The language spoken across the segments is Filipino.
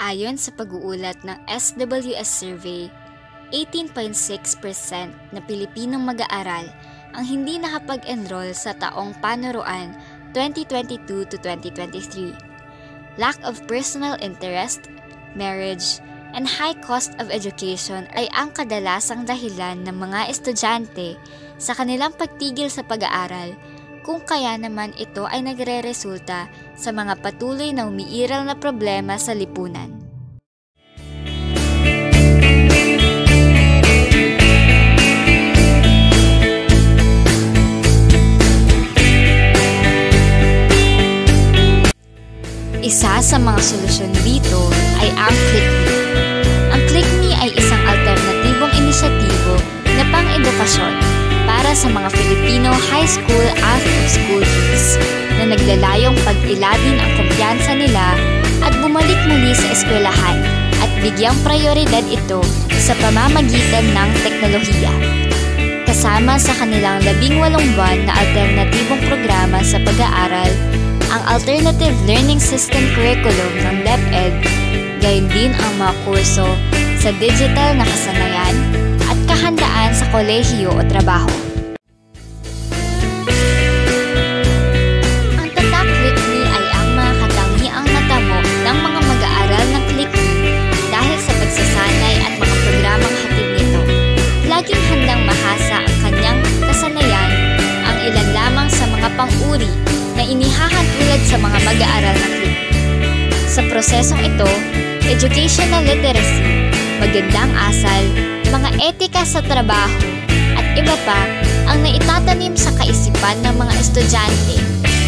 Ayon sa pag-uulat ng SWS Survey, 18.6% na Pilipinong mag-aaral ang hindi nakapag-enroll sa taong panuruan 2022 to 2023. Lack of personal interest, marriage, and high cost of education ay ang kadalasang dahilan ng mga estudyante sa kanilang pagtigil sa pag-aaral, kung kaya naman ito ay nagre-resulta sa mga patuloy na umiiral na problema sa lipunan. Isa sa mga solusyon dito ay ang ClickMe. Ang ClickMe ay isang alternatibong inisyatibo na pang-edukasyon para sa mga Filipino high school out-of-school kids na naglalayong pag-ilabin ang kumpiyansa nila at bumalik muli sa eskwelahan at bigyang prioridad ito sa pamamagitan ng teknolohiya. Kasama sa kanilang 18 buwan na alternatibong programa sa pag-aaral, ang Alternative Learning System Curriculum ng DepEd, gayon din ang mga kurso sa digital na kasanayan at kahandaan sa kolehiyo o trabaho. Ang tatak ClickMe ay ang mga katangiang natamo ng mga mag-aaral ng ClickMe dahil sa pagsasanay at mga programang hatid nito. Laging handang mahasa ang kanyang kasanayan, ang ilan lamang sa mga pang-uri na inihahatulad sa mga mag-aaral ng ClickMe. Sa prosesong ito, educational literacy, magandang asal, mga etika sa trabaho, at iba pa ang naitatanim sa kaisipan ng mga estudyante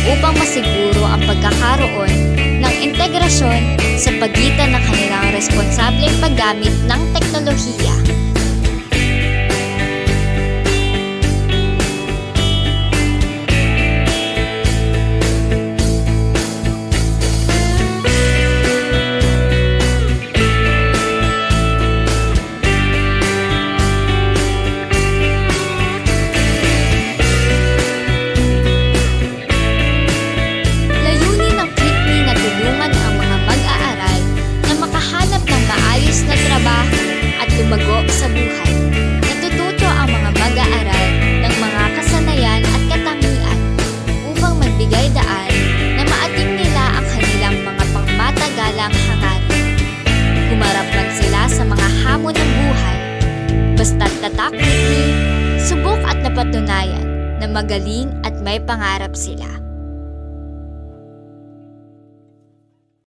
upang masiguro ang pagkakaroon ng integrasyon sa pagitan ng kanilang responsableng paggamit ng teknolohiya. Lumago sa buhay. Natututo ang mga mag-aaral ng mga kasanayan at katangian upang magbigay daan na maating nila ang kanilang mga pangmatagalang hangarin. Humarap man sila sa mga hamon ng buhay, basta't tatak, subok at napatunayan na magaling at may pangarap sila.